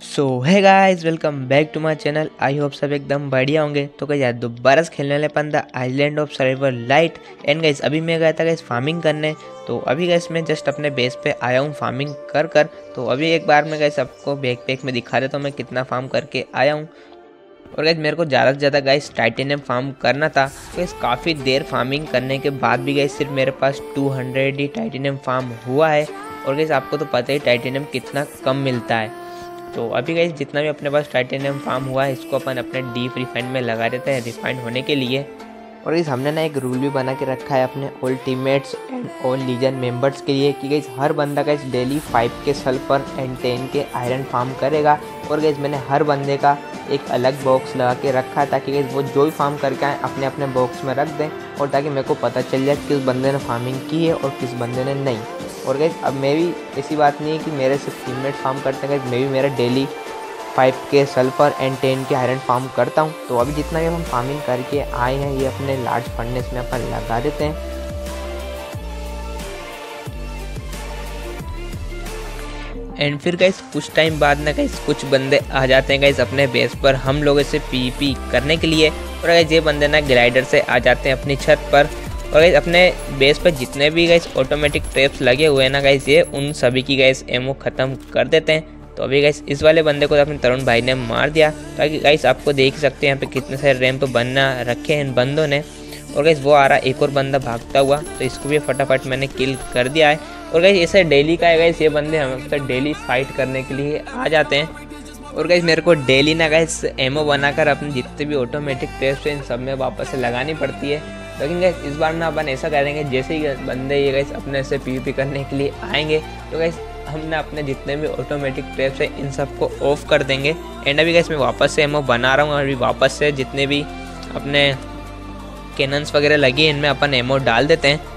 So hi guys, welcome back to my channel. I hope सब एकदम बढ़िया होंगे। तो गाइस यार दोबारा से खेलने वाले upon the island of survival light. And guys अभी मैं गया था गाइस फार्मिंग करने। तो अभी गाइस मैं जस्ट अपने बेस पे आया हूँ फार्मिंग कर कर। तो अभी एक बार मैं गाइस आपको बैकपैक में दिखा देता हूँ मैं कितना फार्म करके आया हूँ। और गाइस मेरे को ज़्यादा से ज़्यादा गाइस टाइटेनियम फार्म करना था। तो गाइस काफ़ी देर फार्मिंग करने के बाद भी गाइस सिर्फ मेरे पास 200 ही टाइटेनियम फार्म हुआ है। और गाइस आपको तो पता ही टाइटेनियम कितना कम मिलता है। तो अभी गाइस जितना भी अपने पास टाइटेनियम फार्म हुआ है इसको अपन अपने डीप रिफाइंड में लगा देते हैं रिफाइंड होने के लिए। और गाइस हमने ना एक रूल भी बना के रखा है अपने all teammates and all legion members के लिए कि गाइस हर बंदा गाइस डेली 5 के सल्फर एंड 10 के आयरन फार्म करेगा। और गाइस मैंने हर बंदे का एक अलग बॉक्स लगा के रखा है ताकि गाइस वो जो भी फार्म करके आए अपने अपने बॉक्स में रख दें, और ताकि मेरे को पता चल जाए किस बंदे ने फार्मिंग की है और किस बंदे ने नहीं। और गाइस अब मैं भी ऐसी बात नहीं है कि मेरे सिर्फ टीममेट फार्म करते हैं, गाइस मैं भी मेरा डेली 5 के सल्फर एंड 10 के आयरन फार्म करता हूँ। तो अभी जितना भी हम फार्मिंग करके आए हैं ये अपने लार्ज फर्नेस में अपन लगा देते हैं। एंड फिर गाइस कुछ टाइम बाद ना गाइस कुछ बंदे आ जाते हैं गाइस अपने बेस पर हम लोगों से पीवीपी करने के लिए। और गाइस ये बंदे ना ग्लाइडर से आ जाते हैं अपनी छत पर। और गाइस अपने बेस पर जितने भी गाइस ऑटोमेटिक ट्रैप्स लगे हुए हैं ना गाइस ये उन सभी की गाइस एमओ ख़त्म कर देते हैं। तो अभी गाइस इस वाले बंदे को अपने तरुण भाई ने मार दिया। ताकि गाइस आपको देख ही सकते हैं यहाँ पे कितने सारे रैंप बना रखे हैं इन बंदों ने। और गाइस वो आ रहा एक और बंदा भागता हुआ, तो इसको भी फटाफट मैंने किल कर दिया है। और गाइस ऐसे डेली का है गाइस, ये बंदे हमेशा डेली फाइट करने के लिए आ जाते हैं। और गाइस मेरे को डेली ना गाइस एमओ बनाकर अपने जितने भी ऑटोमेटिक ट्रैप्स हैं इन सब में वापस से लगानी पड़ती है। लेकिन गाइस इस बार ना अपन ऐसा करेंगे जैसे ही बंदे ये गाइस अपने से पीवीपी करने के लिए आएंगे तो गाइस हमने अपने जितने भी ऑटोमेटिक ट्रैप्स हैं इन सबको ऑफ कर देंगे। एंड अभी गाइस मैं वापस से एमओ बना रहा हूँ और अभी वापस से जितने भी अपने कैनन्स वगैरह लगी हैं इनमें अपन एमओ डाल देते हैं।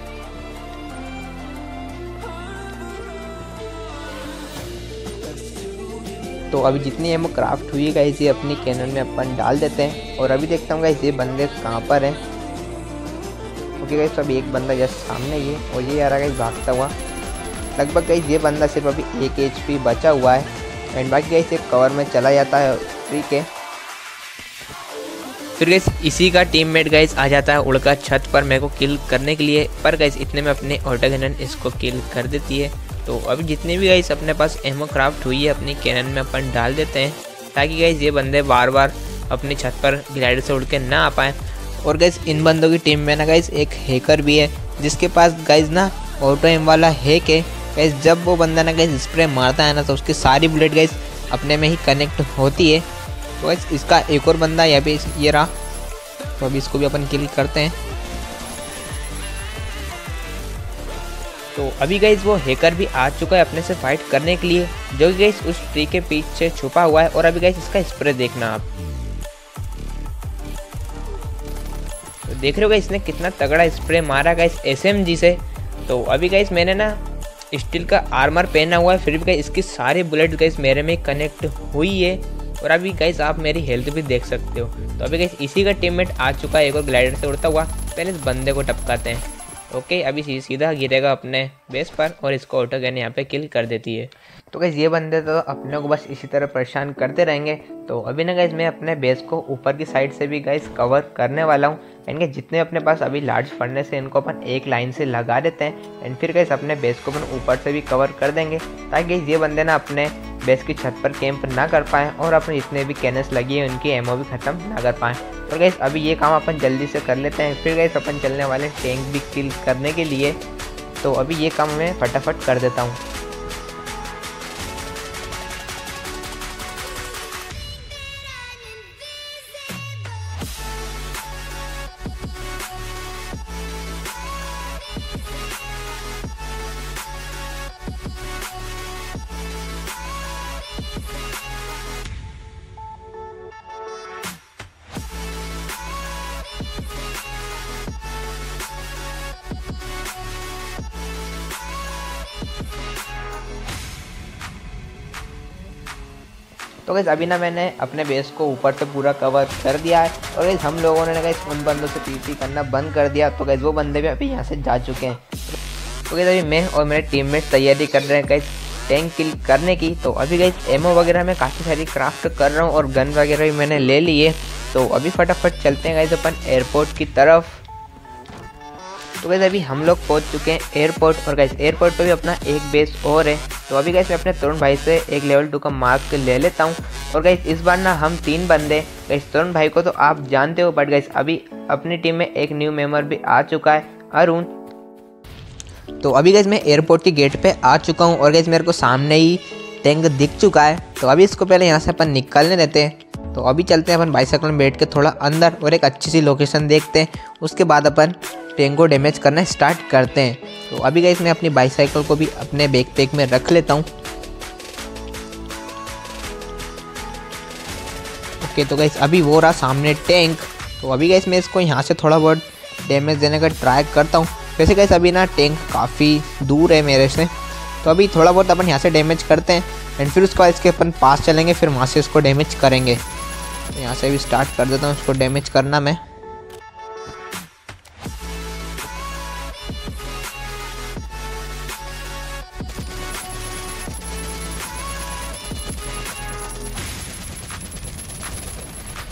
तो अभी जितनी एमओ क्राफ्ट हुई है गाइस ये अपनी कैनन में अपन डाल देते हैं। और अभी देखता हूँ गाइस ये बंदे कहाँ पर हैं। ओके गाइस अभी एक बंदा जस्ट सामने ये, और ये आ रहा गाइस भागता हुआ। लगभग गाइस ये बंदा सिर्फ अभी 1 HP बचा हुआ है। एंड बाकी गाइस एक कवर में चला जाता है फ्री के। फिर गाइस इसी का टीममेट गाइस आ जाता है उड़कर छत पर मेरे को किल करने के लिए। पर गाइस इतने में अपने ऑटो कैनन इसको किल कर देती है। तो अभी जितने भी गाइस अपने पास एमओ क्राफ्ट हुई है अपनी कैनन में अपन डाल देते हैं ताकि गाइस ये बंदे बार बार अपनी छत पर ग्लाइडर से उड़ के ना आ पाएँ। और गाइस इन बंदों की टीम में ना गाइस एक हैकर भी है जिसके पास गाइस ना ऑटो एम वाला हैक है। गाइस जब वो बंदा ना गाइस स्प्रे मारता है ना तो उसकी सारी बुलेट गाइस अपने में ही कनेक्ट होती है। तो गाइस इसका एक और बंदा यहाँ पे ये रहा, तो अभी इसको भी अपन किल करते हैं। तो अभी गाइस वो हैकर भी आ चुका है अपने से फाइट करने के लिए, जो कि गाइस उस ट्री के पीछे छुपा हुआ है। और अभी गाइस इसका स्प्रे देखना आप, तो देख रहे हो गाइस इसने कितना तगड़ा स्प्रे मारा गाइस एसएमजी से। तो अभी गाइस मैंने ना स्टील का आर्मर पहना हुआ है, फिर भी गाइस इसकी सारी बुलेट गाइस मेरे में कनेक्ट हुई है। और अभी गाइस आप मेरी हेल्थ भी देख सकते हो। तो अभी गाइस इसी का टीममेट आ चुका है एक और ग्लाइडर से उड़ता हुआ। पहले इस बंदे को टपकाते हैं। ओके अभी सीधा गिरेगा अपने बेस पर और इसको ऑटो गन यहाँ पे किल कर देती है। तो गाइस ये बंदे तो अपने को बस इसी तरह परेशान करते रहेंगे। तो अभी ना गाइस मैं अपने बेस को ऊपर की साइड से भी गाइस कवर करने वाला हूँ। एंड गाइस जितने अपने पास अभी लार्ज फर्नेस है इनको अपन एक लाइन से लगा देते हैं। एंड फिर गाइस अपने बेस को अपन ऊपर से भी कवर कर देंगे ताकि ये बंदे ना अपने बेस की छत पर कैंप ना कर पाएँ और अपने जितने भी कैनस लगी है उनकी एमओ भी ख़त्म ना कर पाएँ। और गाइस अभी ये काम अपन जल्दी से कर लेते हैं। फिर गाइस अपन चलने वाले टैंक भी किल करने के लिए। तो अभी ये काम मैं फटाफट कर देता हूँ। तो गाइस अभी ना मैंने अपने बेस को ऊपर से पूरा कवर कर दिया है। और गाइस हम लोगों ने गाइस उन बंदों से पीवीपी करना बंद कर दिया। तो गाइस वो बंदे भी अभी यहाँ से जा चुके हैं। तो गाइस अभी मैं और मेरे टीममेट तैयारी कर रहे हैं गाइस टैंक किल करने की। तो अभी गाइस एमओ वगैरह मैं काफ़ी सारी क्राफ्ट कर रहा हूँ और गन वगैरह भी मैंने ले लिए। तो अभी फटाफट चलते हैं गाइस अपन एयरपोर्ट की तरफ। तो गाइस अभी हम लोग पहुंच चुके हैं एयरपोर्ट और गाइस एयरपोर्ट पे भी अपना एक बेस और है। तो अभी गाइस मैं अपने तरुण भाई से एक लेवल 2 का मास्क ले लेता हूं। और गाइस इस बार ना हम 3 बंदे, गाइस तरुण भाई को तो आप जानते हो, बट गाइस अभी अपनी टीम में एक न्यू मेंबर भी आ चुका है, अरुण। तो अभी गाइस मैं एयरपोर्ट के गेट पे आ चुका हूँ और गाइस मेरे को सामने ही टैंक दिख चुका है। तो अभी इसको पहले यहाँ से अपन निकलने देते हैं। तो अभी चलते हैं अपन बाइसाइकिल में बैठ के थोड़ा अंदर और एक अच्छी सी लोकेशन देखते हैं, उसके बाद अपन टैंक को डैमेज करना स्टार्ट करते हैं। तो अभी गाइस मैं अपनी बाइसाइकिल को भी अपने बैकपैक में रख लेता हूँ। ओके, तो गाइस अभी वो रहा सामने टैंक। तो अभी गाइस मैं इसको यहाँ से थोड़ा बहुत डैमेज देने का ट्राई करता हूँ। वैसे गाइस अभी ना टैंक काफ़ी दूर है मेरे से, तो अभी थोड़ा बहुत अपन यहाँ से डैमेज करते हैं एंड फिर उसके बाद इसके अपन पास चलेंगे, फिर वहाँ से इसको डैमेज करेंगे। तो यहाँ से भी स्टार्ट कर देता हूँ इसको डैमेज करना मैं।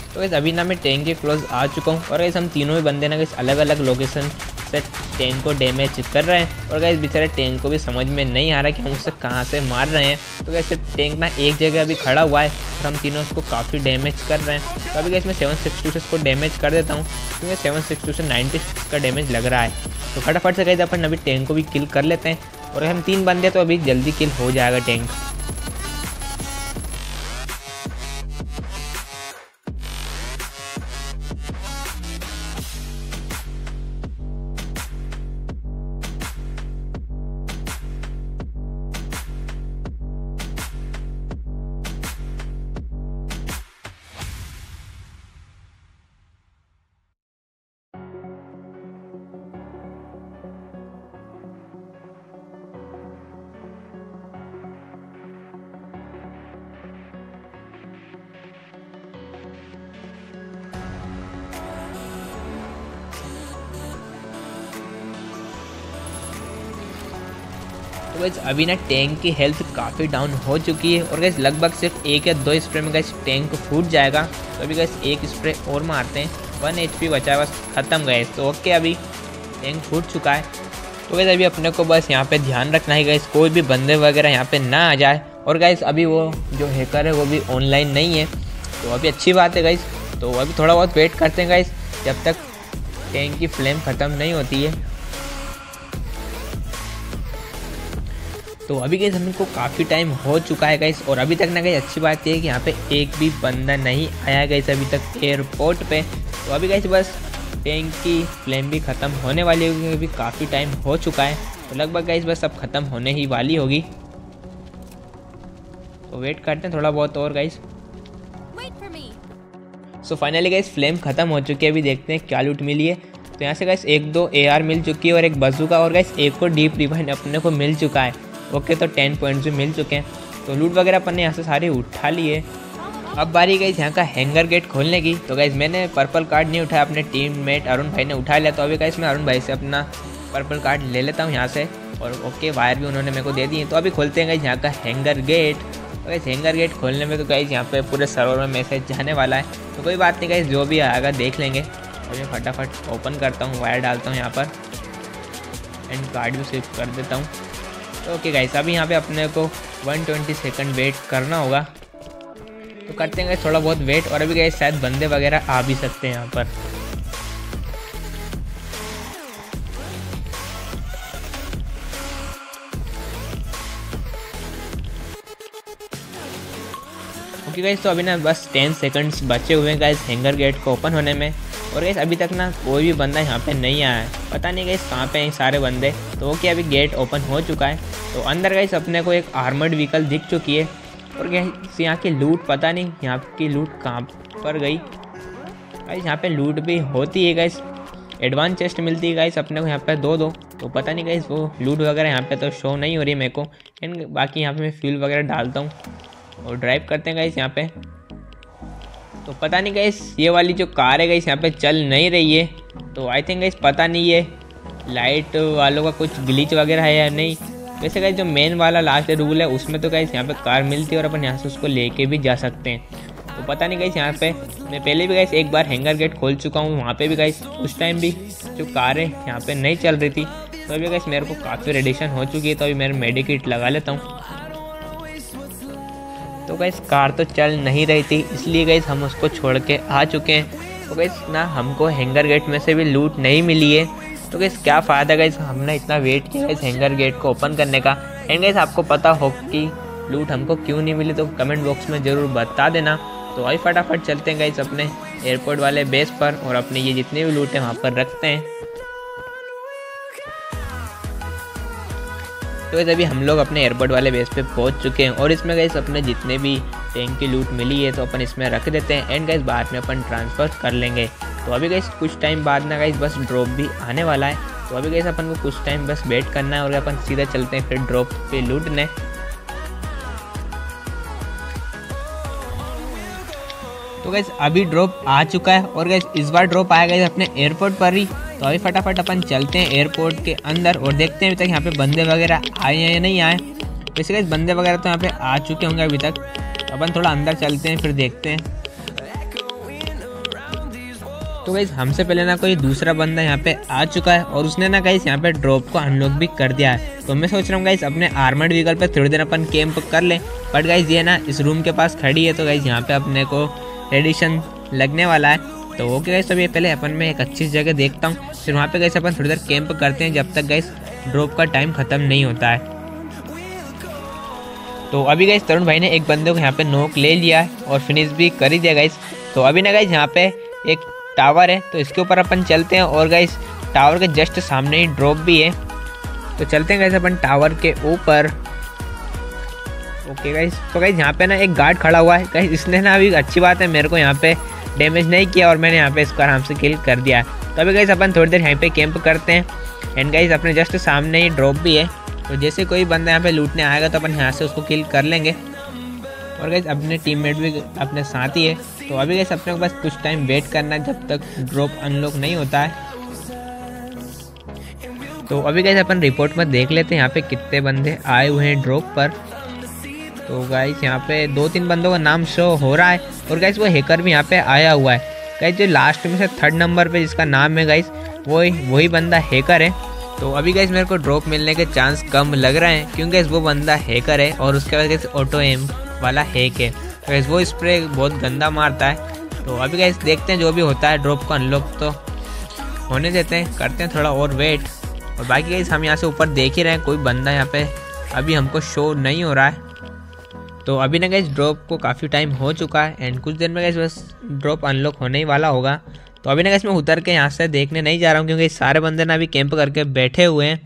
तो गाइस अभी ना मैं टैंक के क्लोज आ चुका हूँ और गाइस हम तीनों ही बंदे ना गाइस अलग अलग लोकेशन से टैंक को डैमेज कर रहे हैं। और गाइस बेचारे टैंक को भी समझ में नहीं आ रहा कि हम उससे कहाँ से मार रहे हैं। तो गाइस टैंक ना एक जगह अभी खड़ा हुआ है और हम तीनों उसको काफ़ी डैमेज कर रहे हैं। तो अभी गाइस मैं 762 से इसको डैमेज कर देता हूँ, क्योंकि 762 से 96 का डैमेज लग रहा है। तो फटाफट से गाइस अपन अभी टैंक को भी किल कर लेते हैं और हम 3 बंदे तो अभी जल्दी किल हो जाएगा टैंक। तो गाइस अभी ना टैंक की हेल्थ काफ़ी डाउन हो चुकी है और गाइस लगभग सिर्फ 1 या 2 स्प्रे में गाइस टैंक फूट जाएगा। तो अभी गाइस 1 स्प्रे और मारते हैं, 1 HP बचा है, बस ख़त्म गाइस। तो ओके, अभी टैंक फूट चुका है। तो गाइस अभी अपने को बस यहाँ पे ध्यान रखना है गाइस कोई भी बंदे वगैरह यहाँ पे ना आ जाए। और गाइस अभी वो जो हैकर है वो भी ऑनलाइन नहीं है, तो अभी अच्छी बात है गाइस। तो अभी थोड़ा बहुत वेट करते हैं गाइस जब तक टैंक की फ्लेम ख़त्म नहीं होती है। तो अभी गाइस हमको काफ़ी टाइम हो चुका है गाइस और अभी तक ना गाइस अच्छी बात ये है कि यहाँ पे एक भी बंदा नहीं आया गाइस अभी तक एयरपोर्ट पे। तो अभी गाइस बस टैंक की फ्लेम भी ख़त्म होने वाली होगी, अभी काफ़ी टाइम हो चुका है। तो लगभग गाइस बस अब ख़त्म होने ही वाली होगी। तो वेट करते हैं थोड़ा बहुत और guys. So finally guys flame ख़त्म हो चुकी है। अभी देखते हैं क्या लूट मिली है। तो यहाँ से गाइस 1-2 AR मिल चुकी है और एक बज़ूका और गाइस एक को डीप रिवाइन अपने को मिल चुका है। ओके, तो 10 पॉइंट्स भी मिल चुके हैं। तो लूट वगैरह अपन ने यहाँ से सारे उठा लिए। अब बारी गई यहाँ का हैंगर गेट खोलने की। तो गाइस मैंने पर्पल कार्ड नहीं उठाया, अपने टीममेट अरुण भाई ने उठा लिया। तो अभी गाइस मैं अरुण भाई से अपना पर्पल कार्ड ले लेता हूँ यहाँ से। और ओके, वायर भी उन्होंने मेरे को दे दी। तो अभी खोलते हैं गाइस यहाँ का हैंगर गेट। तो गाइस हैंगर गेट खोलने में तो गाइस यहाँ पे पूरे सर्वर में मैसेज जाने वाला है, तो कोई बात नहीं गाइस, जो भी आएगा देख लेंगे। तो मैं फटाफट ओपन करता हूँ, वायर डालता हूँ यहाँ पर एंड कार्ड भी सेव कर देता हूँ। तो ओके गाइस, अभी यहाँ पे अपने को 120 सेकंड वेट करना होगा। तो करते हैं गाइस थोड़ा बहुत वेट। और अभी गाइस शायद बंदे वगैरह आ भी सकते हैं यहाँ पर। ओके गाइस, तो अभी ना बस 10 सेकंड्स बचे हुए हैं गाइस हैंगर गेट को ओपन होने में। और गाइस अभी तक ना कोई भी बंदा यहाँ पे नहीं आया है, पता नहीं गाइस कहाँ पे हैं सारे बंदे। तो ओके, अभी गेट ओपन हो चुका है। तो अंदर गाइस अपने को एक आर्मर्ड व्हीकल दिख चुकी है। और गाइस यहाँ की लूट पता नहीं यहाँ की लूट कहाँ पर गई गाइस। यहाँ पे लूट भी होती है गाइस, एडवांस चेस्ट मिलती है गाइस अपने को यहाँ पे 2-2। तो पता नहीं गाइस वो लूट वगैरह यहाँ पे तो शो नहीं हो रही मेरे को। एंड बाकी यहाँ पे मैं फ्यूल वगैरह डालता हूँ और ड्राइव करते हैं गाइस यहाँ पे। तो पता नहीं गाइस ये वाली जो कार है गाइस यहाँ पे चल नहीं रही है। तो आई थिंक गाइस पता नहीं ये लाइट वालों का कुछ ग्लिच वगैरह है या नहीं। वैसे गाइस जो मेन वाला लास्ट रूल है उसमें तो गाइस यहाँ पे कार मिलती है और अपन यहाँ से उसको लेके भी जा सकते हैं। तो पता नहीं गाइस यहाँ पे मैं पहले भी गाइस एक बार हैंगर गेट खोल चुका हूँ, वहाँ पे भी गाइस उस टाइम भी जो कार है यहाँ पे नहीं चल रही थी। तो अभी गाइस मेरे को काफ़ी रेडिएशन हो चुकी है, तो अभी मेरे मेडिकेट लगा लेता हूँ। तो गाइस कार तो चल नहीं रही थी, इसलिए गाइस हम उसको छोड़ के आ चुके हैं। तो गाइस ना हमको हैंगर गेट में से भी लूट नहीं मिली है। तो गाइस क्या फ़ायदा गाइस हमने इतना वेट किया गाइस हैंगर गेट को ओपन करने का। एंड गाइस आपको पता हो कि लूट हमको क्यों नहीं मिली तो कमेंट बॉक्स में ज़रूर बता देना। तो अभी फटाफट चलते हैं गाइस अपने एयरपोर्ट वाले बेस पर और अपने ये जितने भी लूट हैं वहाँ पर रखते हैं। तो गाइस अभी हम लोग अपने एयरपोर्ट वाले बेस पे पहुंच चुके हैं और इसमें गाइस अपने जितने भी टैंक की लूट मिली है तो अपन इसमें रख देते हैं। एंड गाइस बाद में अपन ट्रांसफ़र कर लेंगे। तो अभी गाइस कुछ टाइम बाद ना गाइस बस ड्रॉप भी आने वाला है। तो अभी गाइस अपन को कुछ टाइम बस वेट करना है और अपन सीधा चलते हैं फिर ड्रॉप पे लूटने। तो गाइस अभी ड्रॉप आ चुका है और गाइस इस बार ड्रॉप आया गाइस अपने एयरपोर्ट पर ही। तो अभी फटाफट अपन चलते हैं एयरपोर्ट के अंदर और देखते हैं अभी तक यहाँ पे बंदे वगैरह आए हैं या नहीं आए। वैसे गाइस बंदे वगैरह तो यहाँ पे आ चुके होंगे अभी तक। अपन थोड़ा अंदर चलते हैं फिर देखते हैं। तो गाइस हमसे पहले ना कोई दूसरा बंदा यहाँ पे आ चुका है और उसने ना गाइस यहाँ पे ड्रॉप को अनलॉक भी कर दिया है। तो मैं सोच रहा हूँ गाइस अपने आर्मर्ड व्हीकल पे थोड़ी देर अपन कैंप कर लें। बट गाइस ये ना इस रूम के पास खड़ी है तो गाइस यहाँ पे अपने को रेडिएशन लगने वाला है। तो ओके गाइस अभी पहले अपन मैं एक अच्छी जगह देखता हूँ, फिर वहाँ पे गाइस अपन थोड़ी देर कैंप करते हैं जब तक गाइस ड्रॉप का टाइम ख़त्म नहीं होता है। तो अभी गाइस तरुण भाई ने एक बंदे को यहाँ पे नॉक ले लिया है और फिनिश भी कर ही दिया गाइस। तो अभी ना गाइस यहाँ पे एक टावर है तो इसके ऊपर अपन चलते हैं और गाइस टावर के जस्ट सामने ही ड्रॉप भी है। तो चलते हैं गाइस अपन टावर के ऊपर। ओके गाइस तो गाइस यहाँ पे ना एक गार्ड खड़ा हुआ है गाइस, इसने ना अभी अच्छी बात है मेरे को यहाँ पे डैमेज नहीं किया और मैंने यहाँ पे इसको आराम से किल कर दिया। तो अभी गाइस अपन थोड़ी देर यहाँ पे कैंप करते हैं। एंड गाइस अपने जस्ट सामने ही ड्रॉप भी है तो जैसे कोई बंदा यहाँ पे लूटने आएगा तो अपन यहाँ से उसको किल कर लेंगे। और गाइस अपने टीममेट भी अपने साथ ही है। तो अभी गाइस अपने को बस कुछ टाइम वेट करना है जब तक ड्रॉप अनलॉक नहीं होता है। तो अभी गाइस अपन रिपोर्ट में देख लेते हैं यहाँ पे कितने बंदे आए हुए हैं ड्रॉप पर। तो गाइस यहाँ पे 2-3 बंदों का नाम शो हो रहा है और गाइस वो हैकर भी यहाँ पे आया हुआ है। गाइस जो लास्ट में से 3rd नंबर पे जिसका नाम है गाइस वही बंदा हैकर है। तो अभी गाइस मेरे को ड्रॉप मिलने के चांस कम लग रहे हैं क्योंकि गाइस वो बंदा हैकर है और उसके बाद गाइस ऑटो एम वाला हैक है। तो गाइस वो स्प्रे बहुत गंदा मारता है। तो अभी गाइस देखते हैं जो भी होता है, ड्रॉप को अनलॉक तो होने देते हैं, करते हैं थोड़ा और वेट। और बाकी गाइस हम यहाँ से ऊपर देख ही रहे हैं कोई बंदा यहाँ पे अभी हमको शो नहीं हो रहा है। तो अभी ना गाइस ड्रॉप को काफ़ी टाइम हो चुका है एंड कुछ देर में गाइस बस ड्रॉप अनलॉक होने ही वाला होगा। तो अभी ना गाइस मैं उतर के यहाँ से देखने नहीं जा रहा हूँ क्योंकि सारे बंदे ना अभी कैंप करके बैठे हुए हैं।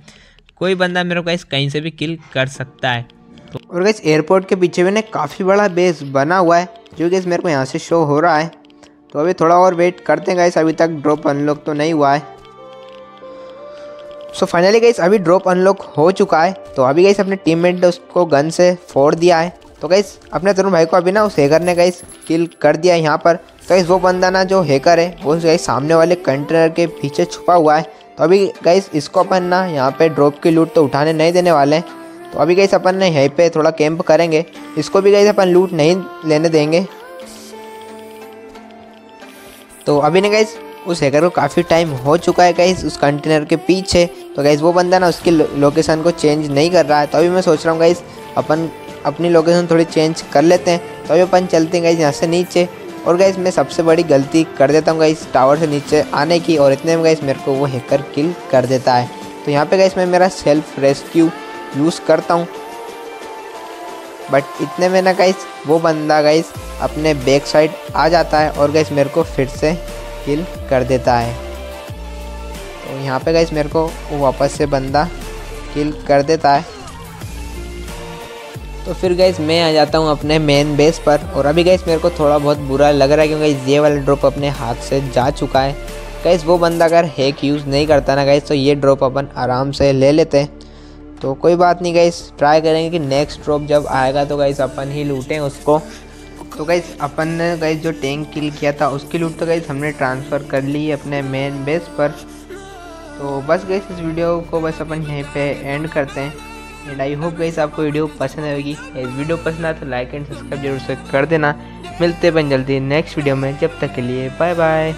कोई बंदा मेरे को गाइस कहीं से भी किल कर सकता है। तो और गाइस एयरपोर्ट के पीछे में ना काफ़ी बड़ा बेस बना हुआ है जो गाइस मेरे को यहाँ से शो हो रहा है। तो अभी थोड़ा और वेट करते हैं गाइस, अभी तक ड्रॉप अनलॉक तो नहीं हुआ है। सो फाइनली गाइस अभी ड्रॉप अनलॉक हो चुका है। तो अभी गाइस अपने टीममेट ने उसको गन से फोड़ दिया है। तो गाइस अपने तरुण भाई को अभी ना उस हैकर ने गाइस किल कर दिया है यहाँ पर। तो गाइस वो बंदा ना जो हैकर है वो गाइस सामने वाले कंटेनर के पीछे छुपा हुआ है। तो अभी गाइस इसको अपन ना यहाँ पे ड्रॉप की लूट तो उठाने नहीं देने वाले हैं। तो अभी गाइस अपन ने यहीं पे थोड़ा कैंप करेंगे, इसको भी गाइस अपन लूट नहीं लेने देंगे। तो अभी ना गाइस उस हैकर को काफ़ी टाइम हो चुका है गाइस उस कंटेनर के पीछे। तो गाइस वो बंदा ना उसकी लोकेशन को चेंज नहीं कर रहा है। तो अभी मैं सोच रहा हूँ गाइस अपन अपनी लोकेशन थोड़ी चेंज कर लेते हैं। तो अभी अपन चलते हैं गाइस यहाँ से नीचे। और गाइस मैं सबसे बड़ी गलती कर देता हूँ गाइस टावर से नीचे आने की और इतने में गाइस मेरे को वो हैकर किल कर देता है। तो यहाँ पे गाइस मैं मेरा सेल्फ रेस्क्यू यूज़ करता हूँ बट इतने में ना गाइस वो बंदा गाइस अपने बैक साइड आ जाता है और गाइस मेरे को फिर से किल कर देता है। तो यहाँ पे गाइस मेरे को वो वापस से बंदा किल कर देता है। तो फिर गाइस मैं आ जाता हूँ अपने मेन बेस पर। और अभी गाइस मेरे को थोड़ा बहुत बुरा लग रहा है क्योंकि ये वाला ड्रॉप अपने हाथ से जा चुका है। गाइस वो बंदा अगर हैक यूज़ नहीं करता ना गाइस तो ये ड्रॉप अपन आराम से ले लेते हैं। तो कोई बात नहीं गाइस, ट्राई करेंगे कि नेक्स्ट ड्रॉप जब आएगा तो गाइस अपन ही लूटें उसको। तो गाइस अपन ने गाइस जो टैंक किल किया था उसकी लूट तो गाइस हमने ट्रांसफ़र कर ली है अपने मेन बेस पर। तो बस गाइस इस वीडियो को बस अपन यहीं पे एंड करते हैं। एंड आई होप गाइस आपको वीडियो पसंद आएगी। इस वीडियो पसंद आए तो लाइक एंड सब्सक्राइब जरूर से कर देना। मिलते हैं जल्दी नेक्स्ट वीडियो में, जब तक के लिए बाय बाय।